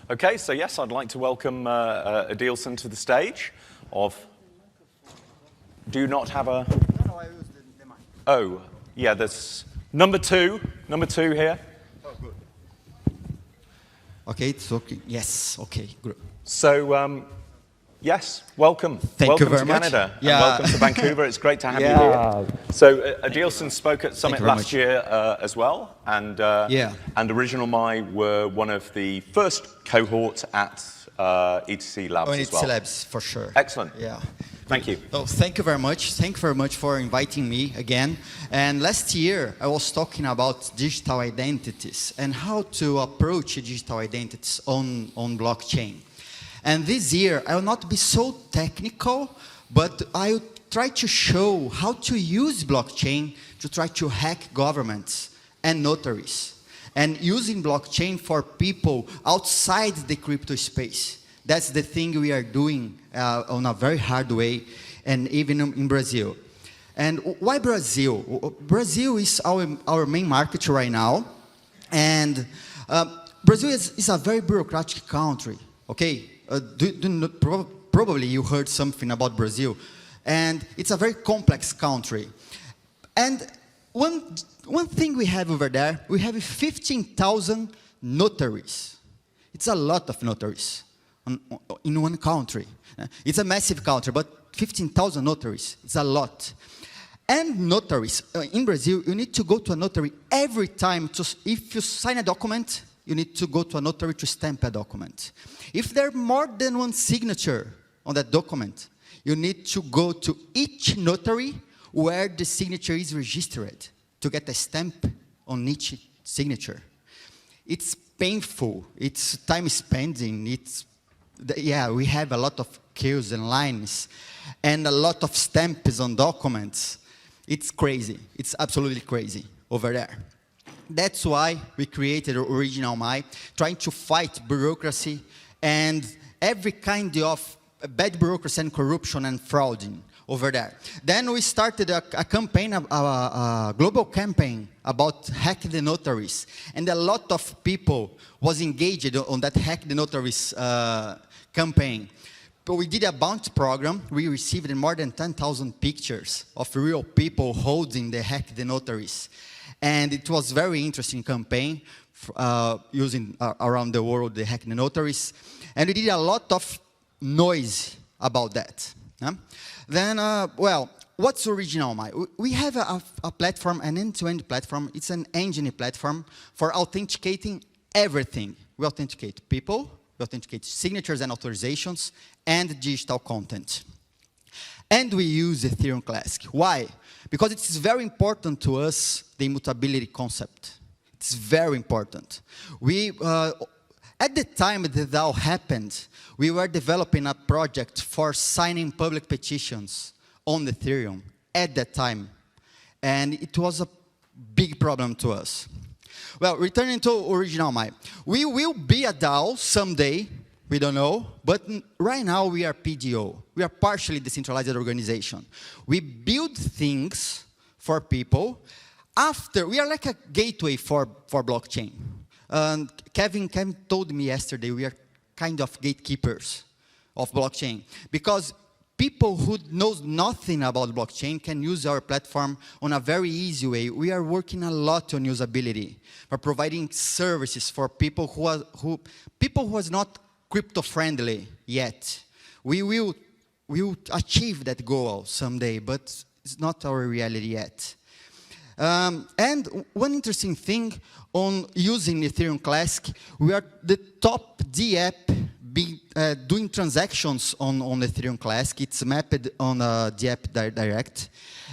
Okay, so yes, I'd like to welcome Edilson to the stage. Do you not have a? No, I use the mic. Oh, yeah. There's number two here. Oh, good. Okay, it's okay. Yes, okay, good. So, yes, welcome. Thank you welcome very to much. Canada. Yeah. And welcome to Vancouver. It's great to have you here. So, Edilson spoke at Summit last year as well, and Original My were one of the first cohort at ETC Labs as well. ETC Labs, for sure. Excellent. Yeah. Thank you. Oh, thank you very much. Thank you very much for inviting me again. And last year, I was talking about digital identities and how to approach digital identities on blockchain. And this year, I will not be so technical, but I will try to show how to use blockchain to try to hack governments and notaries, and using blockchain for people outside the crypto space. That's the thing we are doing on a very hard way, and even in Brazil. And why Brazil? Brazil is our main market right now, and Brazil is a very bureaucratic country, okay? Probably you heard something about Brazil, and it's a very complex country. And one thing we have over there, we have 15,000 notaries. It's a lot of notaries in one country. It's a massive country, but 15,000 notaries, it's a lot. And notaries, in Brazil, you need to go to a notary every time. If you sign a document, you need to go to a notary to stamp a document. If there are more than one signature on that document, you need to go to each notary where the signature is registered to get a stamp on each signature. It's painful, it's time spending, we have a lot of queues and lines and a lot of stamps on documents. It's crazy, it's absolutely crazy over there. That's why we created Original My, trying to fight bureaucracy and every kind of bad bureaucracy and corruption and frauding over there. Then we started a campaign, a global campaign about Hack the Notaries. And a lot of people was engaged on that Hack the Notaries campaign. But we did a bounty program. We received more than 10,000 pictures of real people holding the Hack the Notaries. And it was a very interesting campaign using around the world the Hack the Notaries. And we did a lot of noise about that. Then, well, what's Original My? We have a platform, an end-to-end platform. It's an engine platform for authenticating everything. We authenticate people, we authenticate signatures and authorizations, and digital content. And we use Ethereum Classic. Why? Because it's very important to us, the immutability concept. It's very important. At the time that all happened, we were developing a project for signing public petitions on Ethereum at that time. And it was a big problem to us. Well, returning to Original My. We will be a DAO someday, we don't know, but right now we are PDO. We are partially decentralized organization. We build things for people. We are like a gateway for blockchain. Kevin told me yesterday we are kind of gatekeepers of blockchain because people who knows nothing about blockchain can use our platform on a very easy way. We are working a lot on usability. We're providing services for people who are not crypto friendly yet. We will achieve that goal someday, but it's not our reality yet. And one interesting thing on using Ethereum Classic, we are the top DApp doing transactions on Ethereum Classic. It's mapped on DApp Direct.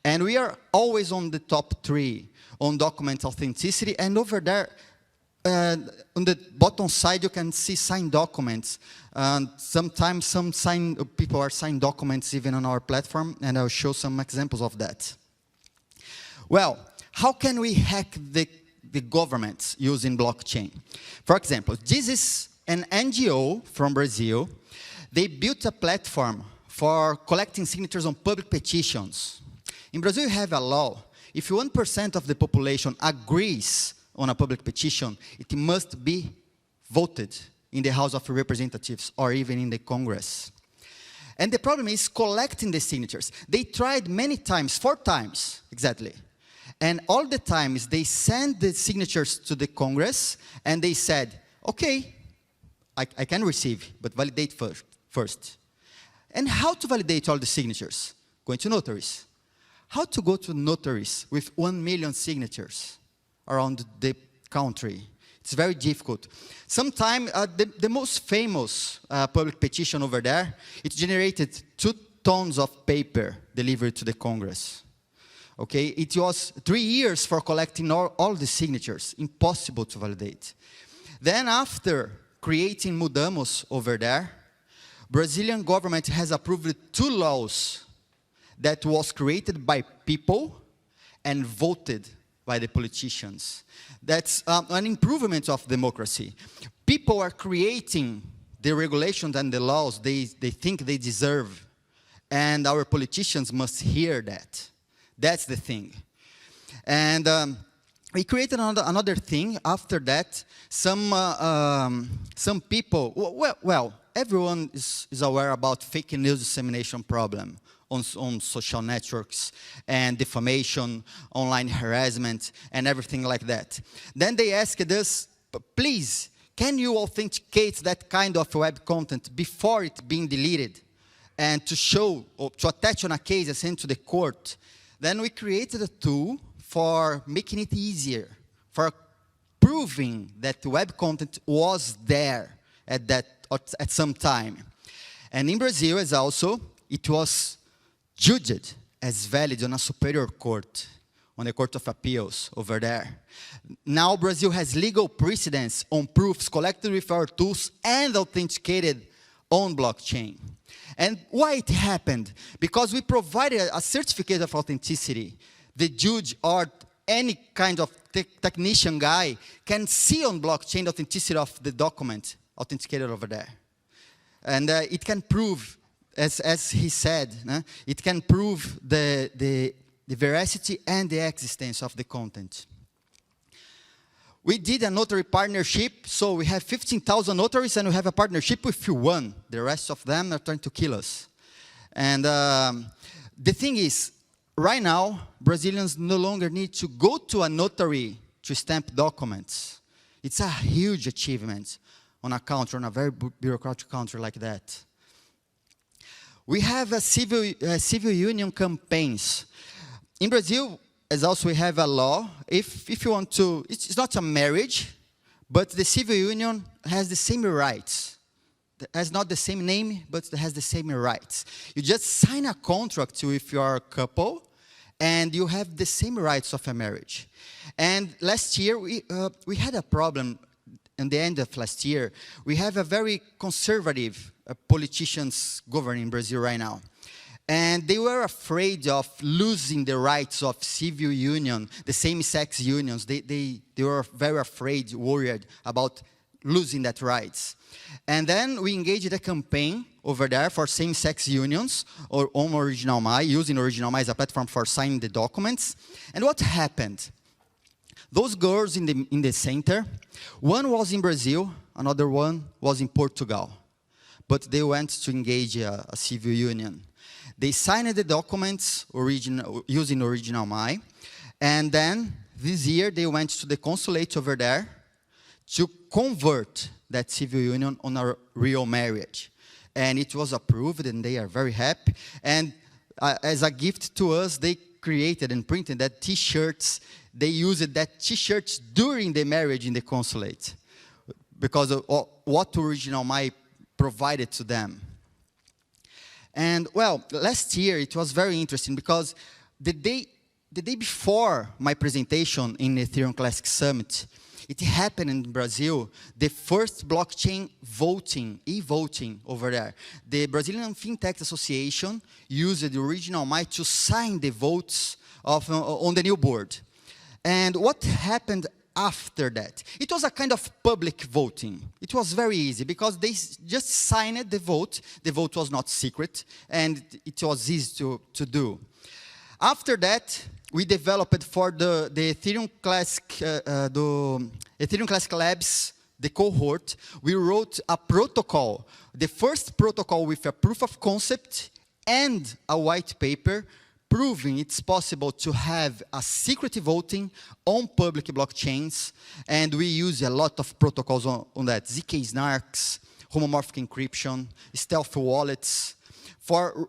And we are always on the top 3 on document authenticity. And over there, on the bottom side, you can see signed documents. And sometimes some people are signed documents even on our platform, and I'll show some examples of that. Well, how can we hack the governments using blockchain? For example, this is an NGO from Brazil. They built a platform for collecting signatures on public petitions. In Brazil, you have a law. If 1% of the population agrees on a public petition, it must be voted in the House of Representatives or even in the Congress. And the problem is collecting the signatures. They tried many times, 4 times exactly. And all the times they sent the signatures to the Congress and they said, okay, I can receive, but validate first. And how to validate all the signatures? Going to notaries. How to go to notaries with 1 million signatures around the country? It's very difficult. Sometimes the most famous public petition over there, it generated 2 tons of paper delivered to the Congress. Okay, it was 3 years for collecting all the signatures, impossible to validate. Then after creating Mudamos over there, Brazilian government has approved 2 laws that was created by people and voted by the politicians. That's an improvement of democracy. People are creating the regulations and the laws they think they deserve, and our politicians must hear that. That's the thing. And we created another thing after that. Some people, well, everyone is aware about fake news dissemination problem on social networks and defamation, online harassment, and everything like that. Then they asked us, please, can you authenticate that kind of web content before it being deleted and to show, or to attach on a case and send to the court? Then we created a tool for making it easier, for proving that the web content was there at some time. And in Brazil, as also, it was judged as valid on a superior court, on the Court of Appeals over there. Now Brazil has legal precedence on proofs collected with our tools and authenticated on blockchain. And why it happened? Because we provided a certificate of authenticity. The judge or any kind of technician guy can see on blockchain the authenticity of the document authenticated over there. And it can prove, as he said, it can prove the veracity and the existence of the content. We did a notary partnership, so we have 15,000 notaries and we have a partnership with 1. The rest of them are trying to kill us. And the thing is, right now, Brazilians no longer need to go to a notary to stamp documents. It's a huge achievement on a country, on a very bureaucratic country like that. We have a civil union campaigns. In Brazil, as also we have a law, if you want to, it's not a marriage, but the civil union has the same rights. It has not the same name, but it has the same rights. You just sign a contract with your couple, and you have the same rights of a marriage. And last year, we had a problem. In the end of last year, we have a very conservative politicians governing Brazil right now. And they were afraid of losing the rights of civil union, the same-sex unions. They were very afraid, worried about losing that rights. And then we engaged a campaign over there for same-sex unions or on Original My, using Original My as a platform for signing the documents. And what happened? Those girls in the center, one was in Brazil, another one was in Portugal. But they went to engage a civil union. They signed the documents using Original My, and then this year they went to the consulate over there to convert that civil union on a real marriage. And it was approved, and they are very happy. And as a gift to us, they created and printed that T-shirts. They used that T-shirts during the marriage in the consulate because of what Original My provided to them. And well, last year it was very interesting because the day before my presentation in the Ethereum Classic Summit, it happened in Brazil, the first blockchain voting, e-voting over there. The Brazilian FinTech Association used the Original My to sign the votes on the new board. And what happened after that? It was a kind of public voting. It was very easy because they just signed the vote. The vote was not secret, and it was easy to do. After that, we developed for the Ethereum Classic, Ethereum Classic Labs the cohort, we wrote a protocol, the first protocol with a proof of concept and a white paper proving it's possible to have a secret voting on public blockchains. And we use a lot of protocols on that. ZK snarks, homomorphic encryption, stealth wallets, for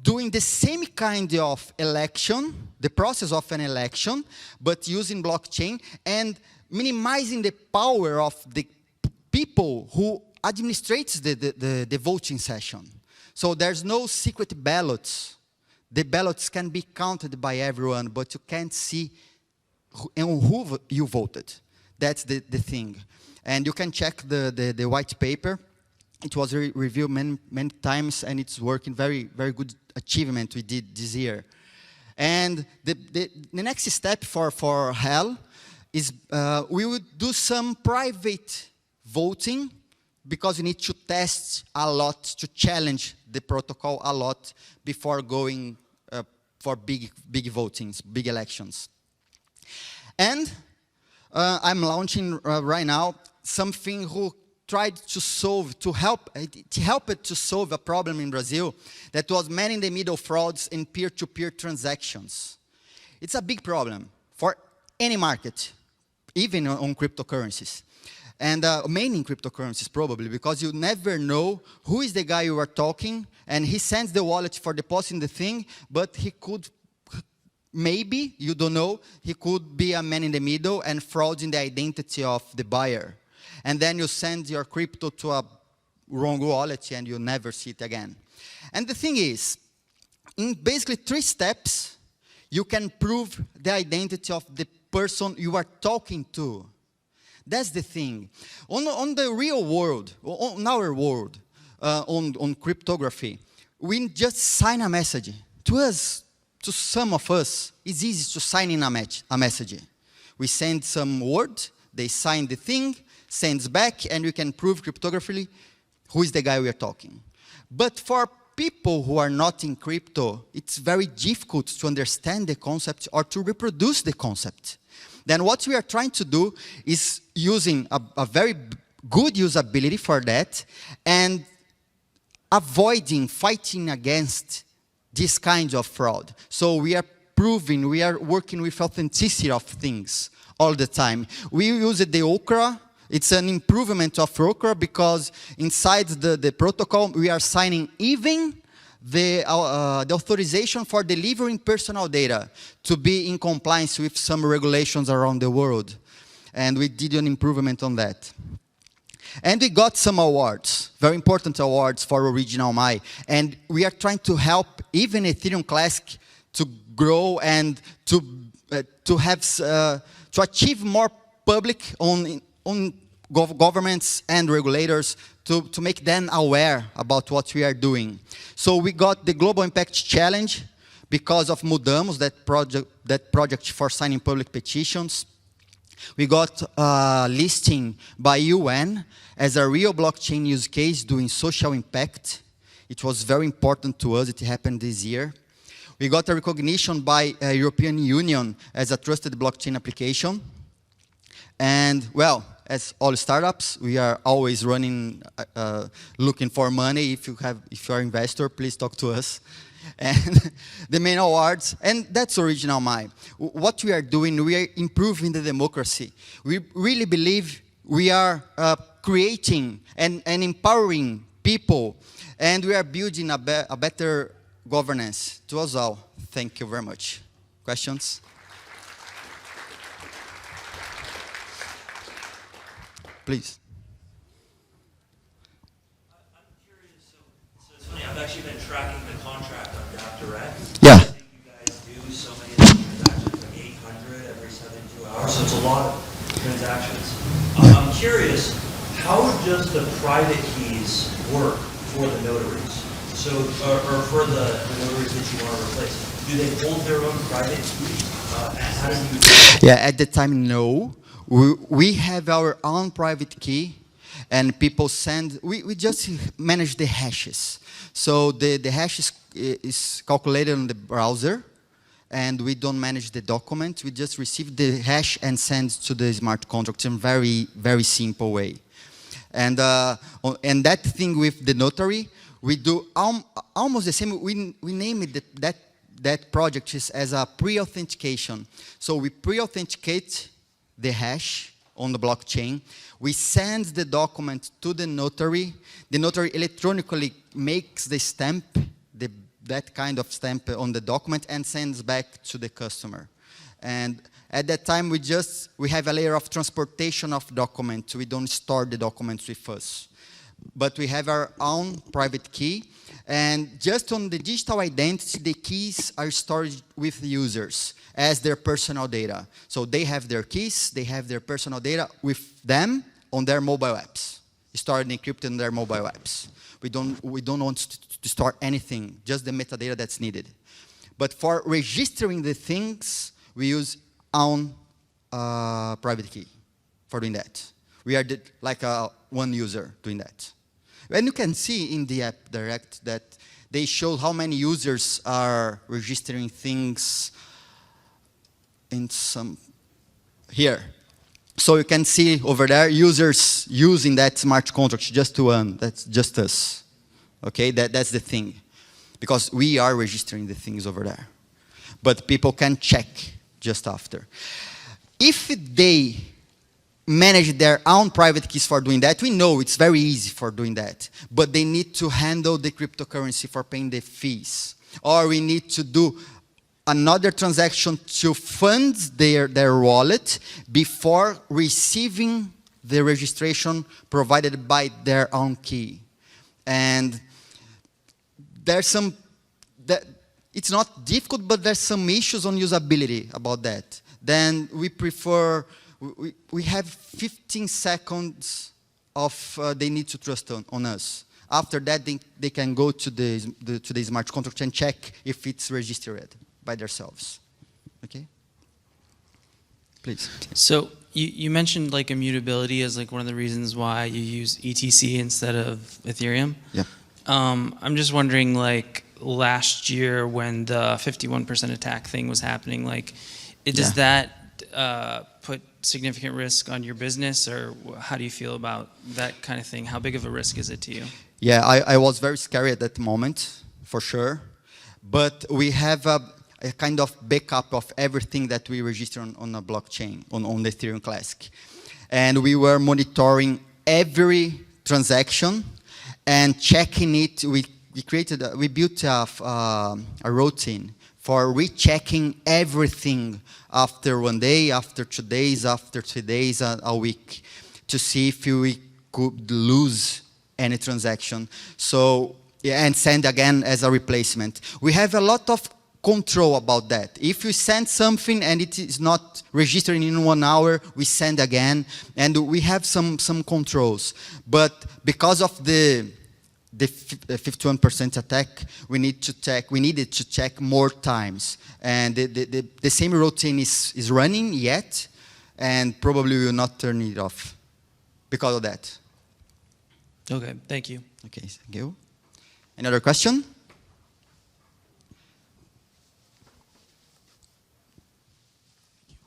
doing the same kind of election, the process of an election, but using blockchain and minimizing the power of the people who administrates the voting session. So there's no secret ballots. The ballots can be counted by everyone, but you can't see who you voted. That's the thing. And you can check the white paper. It was reviewed many times, and it's working very, very good achievement we did this year. And the next step for Hääl is we would do some private voting, because you need to test a lot, to challenge the protocol a lot before going for big votings, big elections. And I'm launching right now something who tried to solve, to help it to solve a problem in Brazil that was man-in-the-middle frauds in peer-to-peer transactions. It's a big problem for any market, even on cryptocurrencies. And mainly in cryptocurrencies, probably, because you never know who is the guy you are talking, and he sends the wallet for depositing the thing, but he could, maybe, you don't know, he could be a man in the middle and fraud in the identity of the buyer. And then you send your crypto to a wrong wallet and you never see it again. And the thing is, in basically 3 steps, you can prove the identity of the person you are talking to. That's the thing. On the real world, on our world, on cryptography, we just sign a message. To us, to some of us, it's easy to sign in a message. We send some word, they sign the thing, sends back, and we can prove cryptographically who is the guy we are talking. But for people who are not in crypto, it's very difficult to understand the concept or to reproduce the concept. Then what we are trying to do is using a very good usability for that and avoiding, fighting against this kind of fraud. So we are proving, we are working with authenticity of things all the time. We use the Okra. It's an improvement of Okra because inside the protocol, we are signing even the authorization for delivering personal data to be in compliance with some regulations around the world. And we did an improvement on that. And we got some awards, very important awards for Original My. And we are trying to help even Ethereum Classic to grow and to achieve more public on governments and regulators to make them aware about what we are doing. So we got the Global Impact Challenge because of Mudamos, that project for signing public petitions. We got listing by UN as a real blockchain use case doing social impact. It was very important to us. It happened this year. We got a recognition by European Union as a trusted blockchain application. And well, as all startups, we are always running, looking for money. If you are an investor, please talk to us. And the main awards, and that's Original My. What we are doing, we are improving the democracy. We really believe we are creating and empowering people, and we are building a better governance to us all. Thank you very much. Questions? Please. I'm curious, so it's funny, I've actually been tracking the contract on DAppDirect. Yeah. I think you guys do so many transactions, like 800 every 72 hours, so it's a lot of transactions. I'm curious, how does the private keys work for the notaries? So, or for the notaries that you want to replace? Do they hold their own private key? How do you do that? Yeah, at the time, no. We have our own private key, and people send, we just manage the hashes. So the hash is calculated on the browser, and we don't manage the document. We just receive the hash and send to the smart contract in very, very simple way. And that thing with the notary, we do almost the same. We name it that project as a pre-authentication. So we pre-authenticate the hash on the blockchain. We send the document to the notary. The notary electronically makes the stamp, that kind of stamp on the document, and sends back to the customer. And at that time, we have a layer of transportation of documents. We don't store the documents with us. But we have our own private key. And just on the digital identity, the keys are stored with the users as their personal data. So they have their keys, they have their personal data with them on their mobile apps, stored and encrypted in their mobile apps. We don't want to store anything, just the metadata that's needed. But for registering the things, we use own private key for doing that. We are like one user doing that. And you can see in the app direct that they show how many users are registering things in some here. So you can see over there users using that smart contract just to earn. That's just us. Okay, that's the thing. Because we are registering the things over there. But people can check just after. If they manage their own private keys for doing that, we know it's very easy for doing that. But they need to handle the cryptocurrency for paying the fees. Or we need to do another transaction to fund their wallet before receiving the registration provided by their own key. And there's it's not difficult, but there's some issues on usability about that. Then we prefer, we have 15 seconds of they need to trust on us. After that, they can go to the smart contract and check if it's registered by themselves. Okay? Please. So you mentioned like immutability as like one of the reasons why you use ETC instead of Ethereum. Yeah. I'm just wondering, like last year when the 51% attack thing was happening, like does that put significant risk on your business, or how do you feel about that kind of thing? How big of a risk is it to you? Yeah, I was very scary at that moment, for sure. But we have a kind of backup of everything that we register on a blockchain, on the Ethereum Classic. And we were monitoring every transaction and checking it. We built a routine for rechecking everything after 1 day, after 2 days, after 3 days, a week, to see if we could lose any transaction. So, yeah, and send again as a replacement. We have a lot of control about that. If you send something and it is not registered in 1 hour, we send again, and we have some controls. But because of the 51% attack, we needed to check more times. And the same routine is running yet, and probably will not turn it off because of that. Okay, thank you. Okay, thank you. Any other question?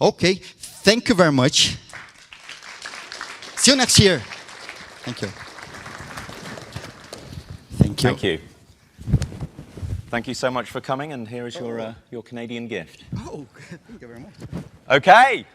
Okay, thank you very much. See you next year. Thank you. Thank you. Thank you. Thank you so much for coming, and here is your Canadian gift. Oh, thank you very much. Okay.